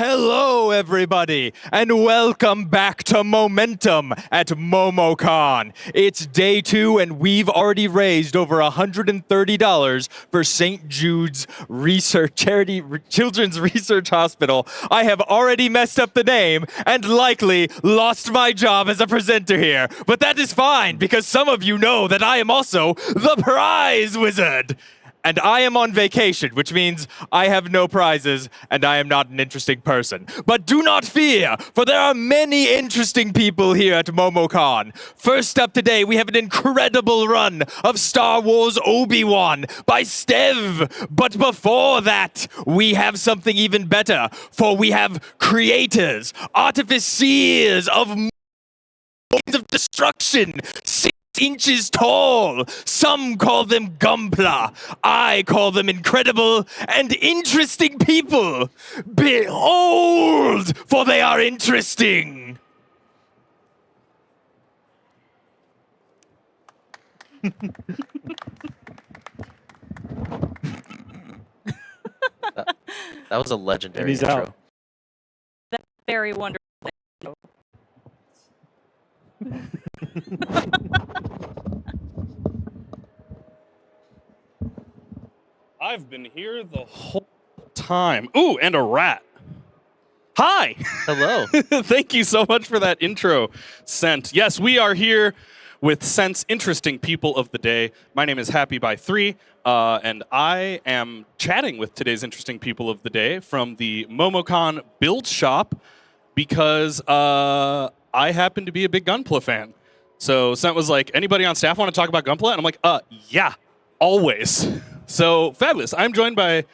Hello, everybody, and welcome back to Momentum at MomoCon. It's day 2, and we've already raised over $130 for St. Jude's Children's Research Hospital. I have already messed up the name and likely lost my job as a presenter here, but that is fine because some of you know that I am also the prize wizard. And I am on vacation, which means I have no prizes and I am not an interesting person. But do not fear, for there are many interesting people here at MomoCon. First up today, we have an incredible run of Star Wars Obi-Wan by Stev. But before that, we have something even better, for we have creators, artificers of destruction, 6 inches tall. Some call them Gumpla. I call them incredible and interesting people. Behold, for they are interesting. That was a legendary And he's intro. out. That's very wonderful. I've been here the whole time. Ooh, and a rat. Hi. Hello. Thank you so much for that intro, Scent. Yes, we are here with Scent's Interesting People of the Day. My name is Happy by 3, and I am chatting with today's Interesting People of the Day from the MomoCon Build Shop because I happen to be a big Gunpla fan. So Scent was like, anybody on staff want to talk about Gunpla? And I'm like, yeah, always. So fabulous. I'm joined by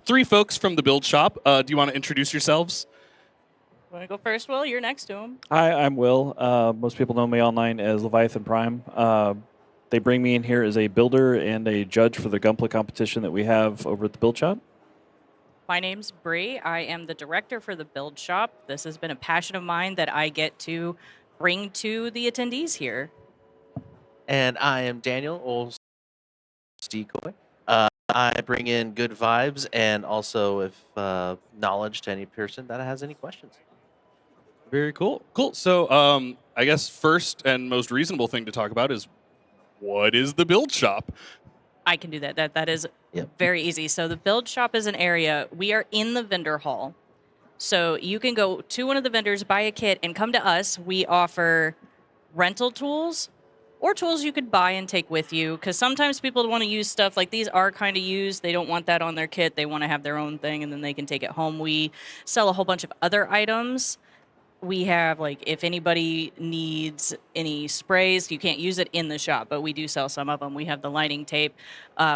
3 folks from the Build Shop. Do you want to introduce yourselves? Want to go first, Will? You're next to him. Hi, I'm Will. Most people know me online as Leviathan Prime. They bring me in here as a builder and a judge for the Gunpla competition that we have over at the Build Shop. My name's Bree. I am the director for the Build Shop. This has been a passion of mine that I get to bring to the attendees here. And I am Daniel, or Decoy. I bring in good vibes and also if knowledge to any person that has any questions. Very cool. Cool. So I guess first and most reasonable thing to talk about is what is the Build Shop? I can do that. That is Yep. very easy. So the Build Shop is an area. We are in the vendor hall. So you can go to one of the vendors, buy a kit, and come to us. We offer rental tools or tools you could buy and take with you, because sometimes people want to use stuff like these are kind of used. They don't want that on their kit. They want to have their own thing, and then they can take it home. We sell a whole bunch of other items. We have, like, if anybody needs any sprays, you can't use it in the shop, but we do sell some of them. We have the lining tape.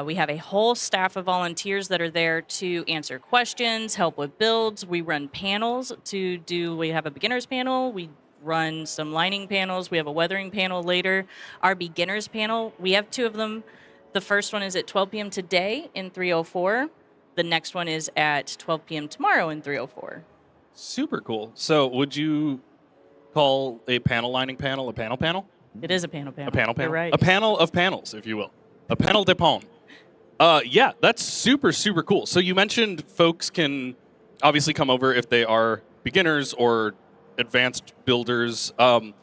We have a whole staff of volunteers that are there to answer questions, help with builds. We run panels we have a beginner's panel. We run some lining panels. We have a weathering panel later. Our beginners panel, we have 2 of them. The first one is at 12 p.m. today in 304. The next one is at 12 p.m. tomorrow in 304. Super cool. So would you call a panel lining panel a panel panel? It is a panel. A panel panel? You're right. A panel of panels, if you will. A panel de pan. Yeah, that's super, super cool. So you mentioned folks can obviously come over if they are beginners or advanced builders. Do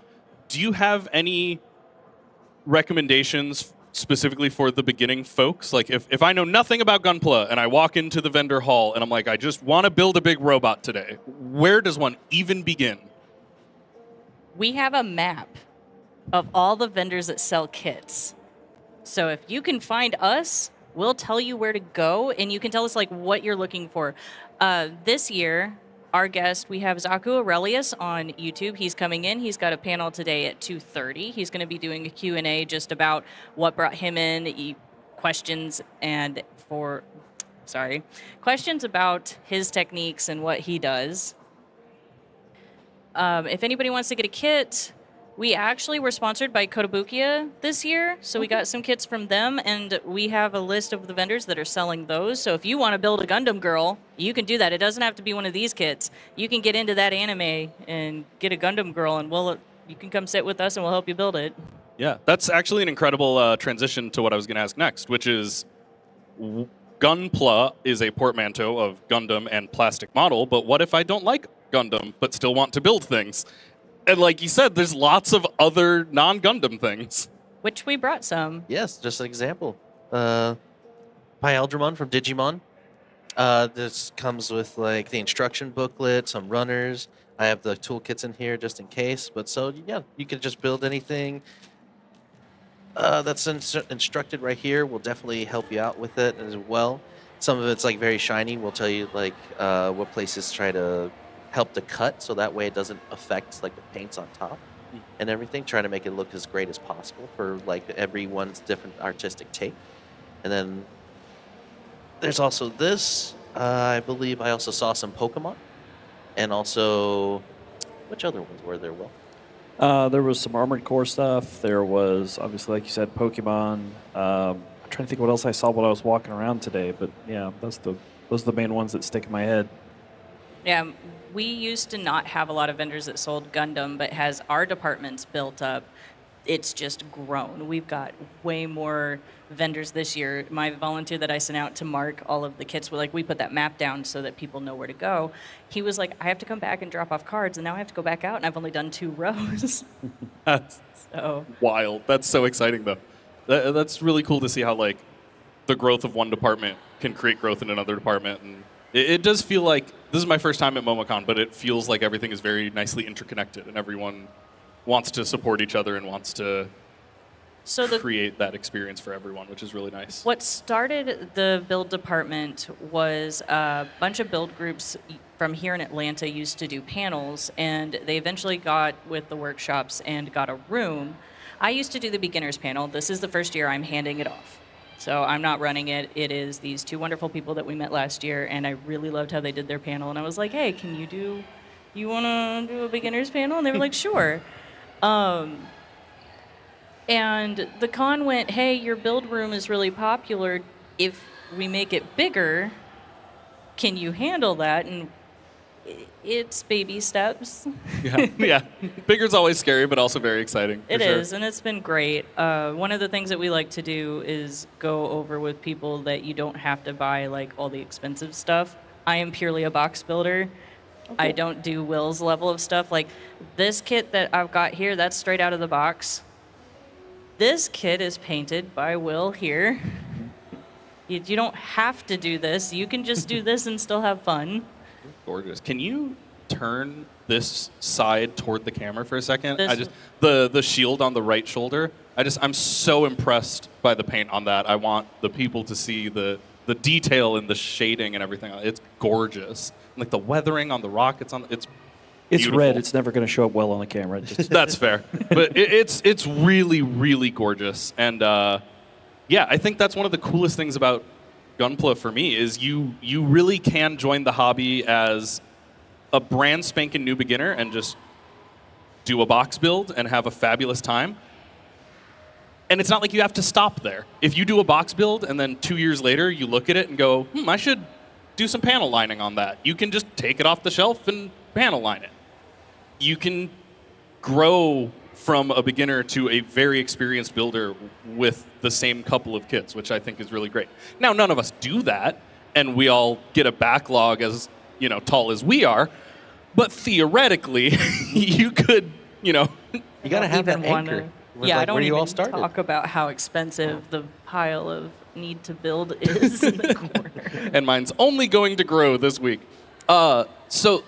you have any recommendations specifically for the beginning folks? Like if I know nothing about Gunpla and I walk into the vendor hall and I'm like, I just want to build a big robot today, where does one even begin? We have a map of all the vendors that sell kits. So if you can find us, we'll tell you where to go, and you can tell us like what you're looking for. This year, our guest, we have Zaku Aurelius on YouTube. He's coming in. He's got a panel today at 2:30. He's going to be doing a Q&A just about what brought him in, questions about his techniques and what he does. If anybody wants to get a kit, we actually were sponsored by Kotobukiya this year, so we got some kits from them, and we have a list of the vendors that are selling those. So if you want to build a Gundam girl, you can do that. It doesn't have to be one of these kits. You can get into that anime and get a Gundam girl, and you can come sit with us, and we'll help you build it. Yeah, that's actually an incredible transition to what I was going to ask next, which is Gunpla is a portmanteau of Gundam and plastic model, but what if I don't like Gundam but still want to build things? And like you said, there's lots of other non-Gundam things. Which we brought some. Yes, just an example. Pyeldramon from Digimon. This comes with like the instruction booklet, some runners. I have the toolkits in here just in case. But so yeah, you can just build anything that's instructed right here. Will definitely help you out with it as well. Some of it's like very shiny. We'll tell you like what places try to help to cut, so that way it doesn't affect like the paints on top and everything. Trying to make it look as great as possible for like everyone's different artistic take. And then there's also this. I believe I also saw some Pokemon, and also which other ones were there? Will There was some Armored Core stuff. There was, obviously, like you said, Pokemon. I'm trying to think what else I saw while I was walking around today, but yeah, those are the main ones that stick in my head. Yeah, we used to not have a lot of vendors that sold Gundam, but as our department's built up, it's just grown. We've got way more vendors this year. My volunteer that I sent out to mark all of the kits, we put that map down so that people know where to go. He was like, I have to come back and drop off cards, and now I have to go back out, and I've only done 2 rows. That's So wild. That's so exciting, though. That's really cool to see how like the growth of one department can create growth in another department. And it does feel like, this is my first time at MomoCon, but it feels like everything is very nicely interconnected, and everyone wants to support each other and wants to create that experience for everyone, which is really nice. What started the build department was a bunch of build groups from here in Atlanta used to do panels, and they eventually got with the workshops and got a room. I used to do the beginners panel. This is the first year I'm handing it off. So I'm not running it. It is these 2 wonderful people that we met last year, and I really loved how they did their panel. And I was like, hey, you want to do a beginners panel? And they were like, sure. And the con went, hey, your build room is really popular. If we make it bigger, can you handle that? And it's baby steps. Yeah. Bigger's always scary, but also very exciting. It is, and it's been great. One of the things that we like to do is go over with people that you don't have to buy like all the expensive stuff. I am purely a box builder. I don't do Will's level of stuff. Like this kit that I've got here, that's straight out of the box. This kit is painted by Will here. You don't have to do this. You can just do this and still have fun. Gorgeous. Can you turn this side toward the camera for a second? This- The shield on the right shoulder. I'm so impressed by the paint on that. I want the people to see the detail and the shading and everything. It's gorgeous. Like the weathering on the rock, it's beautiful. red. It's never going to show up well on the camera. That's fair, but it's really, really gorgeous. And yeah, I think that's one of the coolest things about Gunpla for me is you really can join the hobby as a brand spanking new beginner and just do a box build and have a fabulous time. And it's not like you have to stop there. If you do a box build and then 2 years later you look at it and go, I should do some panel lining on that. You can just take it off the shelf and panel line it. You can grow from a beginner to a very experienced builder with the same couple of kits, which I think is really great. Now, none of us do that, and we all get a backlog as tall as we are, but theoretically, you could, you gotta have that even anchor. Yeah, I don't where you even all started. talk about how expensive the pile of need to build is in the corner. And mine's only going to grow this week. So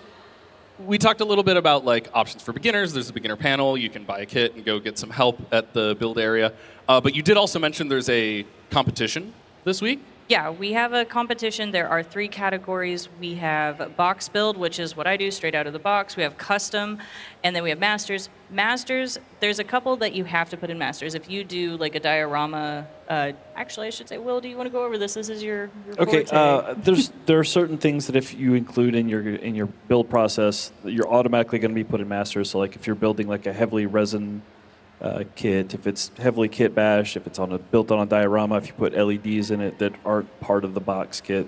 we talked a little bit about like options for beginners. There's a beginner panel. You can buy a kit and go get some help at the build area. But you did also mention there's a competition this week. Yeah, we have a competition. There are 3 categories. We have box build, which is what I do straight out of the box. We have custom, and then we have masters. Masters, there's a couple that you have to put in masters. If you do like a diorama, actually I should say, Will, do you want to go over this? This is your Okay, forte. there are certain things that if you include in your build process, you're automatically going to be put in masters. So like if you're building like a heavily resin kit, if it's heavily kit bashed, if it's built on a diorama, if you put LEDs in it that aren't part of the box kit,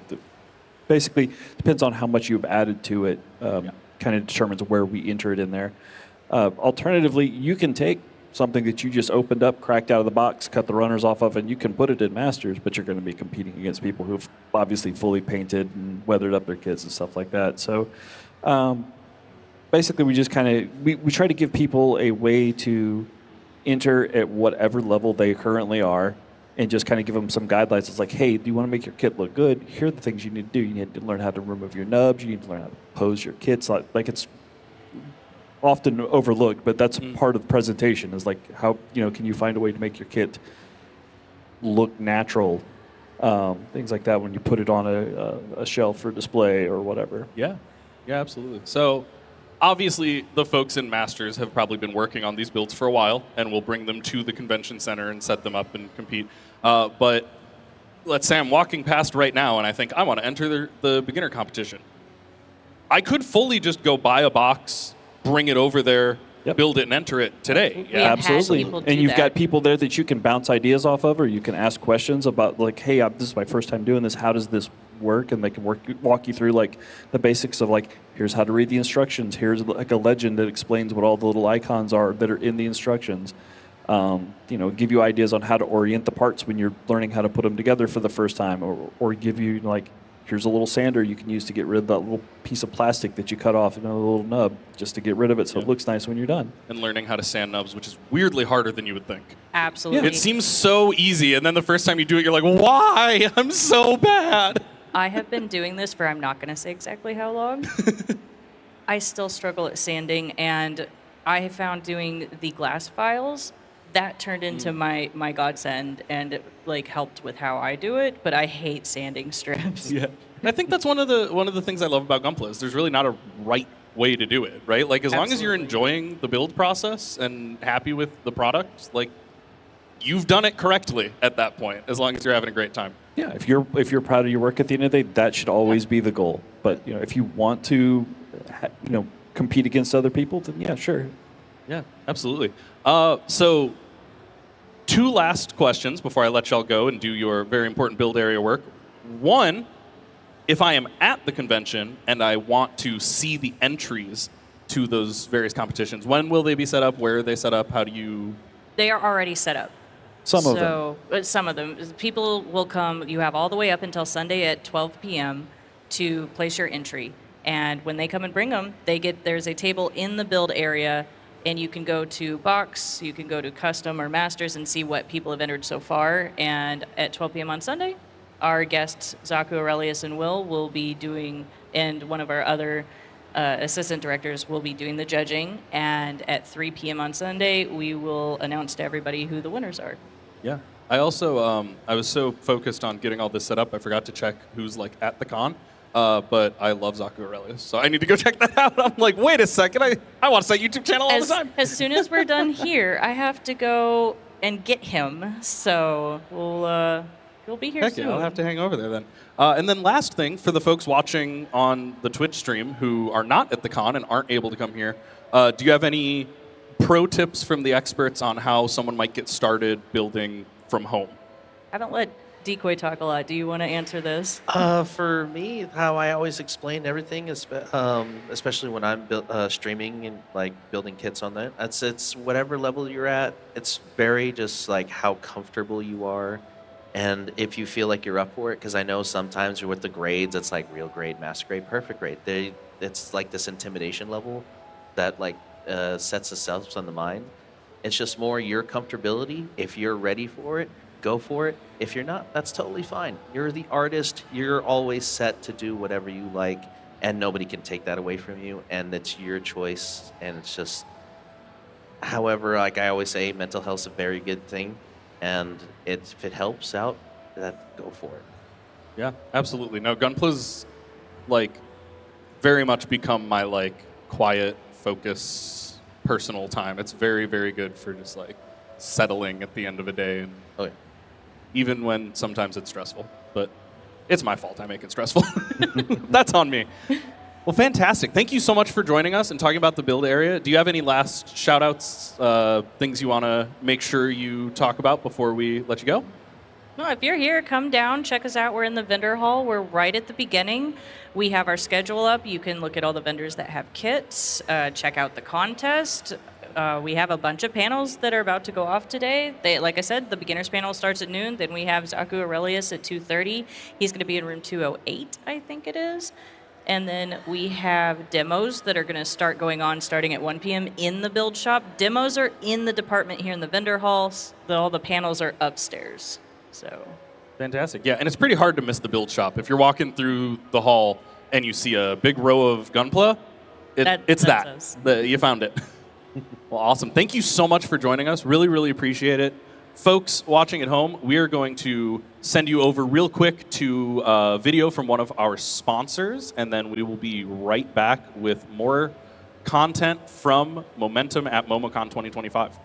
basically depends on how much you've added to it. Kind of determines where we enter it in there. Alternatively, you can take something that you just opened up, cracked out of the box, cut the runners off of, and you can put it in Masters, but you're going to be competing against people who've obviously fully painted and weathered up their kits and stuff like that. So basically, we just kind of we try to give people a way to enter at whatever level they currently are, and just kind of give them some guidelines. It's like, hey, do you want to make your kit look good? Here are the things you need to do. You need to learn how to remove your nubs. You need to learn how to pose your kits. Like it's often overlooked, but that's part of the presentation. Is like how can you find a way to make your kit look natural? Things like that when you put it on a shelf for display or whatever. Yeah, absolutely. So obviously the folks in Masters have probably been working on these builds for a while, and we'll bring them to the convention center and set them up and compete. But let's say I'm walking past right now and I think I want to enter the beginner competition. I could fully just go buy a box, bring it over there, build it and enter it today. We have had Absolutely. people do And you've that. got people there that you can bounce ideas off of, or you can ask questions about, like, hey, this is my first time doing this. How does this work? And they can walk you through, like, the basics of, like, here's how to read the instructions. Here's, like, a legend that explains what all the little icons are that are in the instructions. Give you ideas on how to orient the parts when you're learning how to put them together for the first time, or give you, like, here's a little sander you can use to get rid of that little piece of plastic that you cut off, a little nub, just to get rid of it so it looks nice when you're done. And learning how to sand nubs, which is weirdly harder than you would think. Absolutely. It seems so easy, and then the first time you do it, you're like, why? I'm so bad. I have been doing this for I'm not going to say exactly how long. I still struggle at sanding, and I have found doing the glass files that turned into my godsend, and it helped with how I do it. But I hate sanding strips. Yeah. And I think that's one of the things I love about Gunpla is there's really not a right way to do it, right? Like as long as you're enjoying the build process and happy with the product, like you've done it correctly at that point. As long as you're having a great time. Yeah, if you're proud of your work at the end of the day, that should always be the goal. But if you want to, compete against other people, then yeah, sure. Yeah, absolutely. So, 2 last questions before I let y'all go and do your very important build area work. One, if I am at the convention and I want to see the entries to those various competitions, when will they be set up? Where are they set up? How do you... They are already set up. Some of them. Some of them. People will come. You have all the way up until Sunday at 12 p.m. to place your entry. And when they come and bring them, there's a table in the build area, and you can go to box, you can go to custom or masters and see what people have entered so far. And at 12 p.m. on Sunday, our guests, Zaku, Aurelius, and will be doing, and one of our other assistant directors will be doing the judging. And at 3 p.m. on Sunday, we will announce to everybody who the winners are. Yeah. I also, I was so focused on getting all this set up, I forgot to check who's at the con. But I love Zaku Aurelius, so I need to go check that out. I'm like, wait a second, I watch that YouTube channel all the time. As soon as we're done here, I have to go and get him. So he'll be here Heck soon. yeah, I'll have to hang over there then. And then last thing, for the folks watching on the Twitch stream who are not at the con and aren't able to come here, do you have any pro tips from the experts on how someone might get started building from home? I haven't let Decoy talk a lot. Do you want to answer this? For me, how I always explain everything is, especially when I'm streaming and building kits on that. It's whatever level you're at. It's very just how comfortable you are, and if you feel like you're up for it. Because I know sometimes with the grades, it's real grade, master grade, perfect grade. It's this intimidation level that sets itself on the mind. It's just more your comfortability. If you're ready for it, go for it. If you're not, that's totally fine. You're the artist. You're always set to do whatever you like, and nobody can take that away from you, and it's your choice. And it's just, however, I always say, mental health's a very good thing, and if it helps out, go for it. Yeah, absolutely. No, Gunpla's very much become my quiet, focus, personal time. It's very, very good for just settling at the end of a day, and Oh yeah. even when sometimes it's stressful. But it's my fault I make it stressful. That's on me. Well, fantastic. Thank you so much for joining us and talking about the build area. Do you have any last shout-outs, things you want to make sure you talk about before we let you go? No, if you're here, come down, check us out. We're in the vendor hall. We're right at the beginning. We have our schedule up. You can look at all the vendors that have kits, check out the contest, We have a bunch of panels that are about to go off today. Like I said, the beginners panel starts at noon. Then we have Zaku Aurelius at 2:30. He's going to be in room 208, I think it is. And then we have demos that are going to start going on starting at 1 p.m. in the build shop. Demos are in the department here in the vendor hall. All the panels are upstairs. So Fantastic. Yeah, and it's pretty hard to miss the build shop. If you're walking through the hall and you see a big row of Gunpla, it's that's that. us. You found it. Well, awesome. Thank you so much for joining us. Really, really appreciate it. Folks watching at home, we are going to send you over real quick to a video from one of our sponsors, and then we will be right back with more content from Momentum at MomoCon 2025.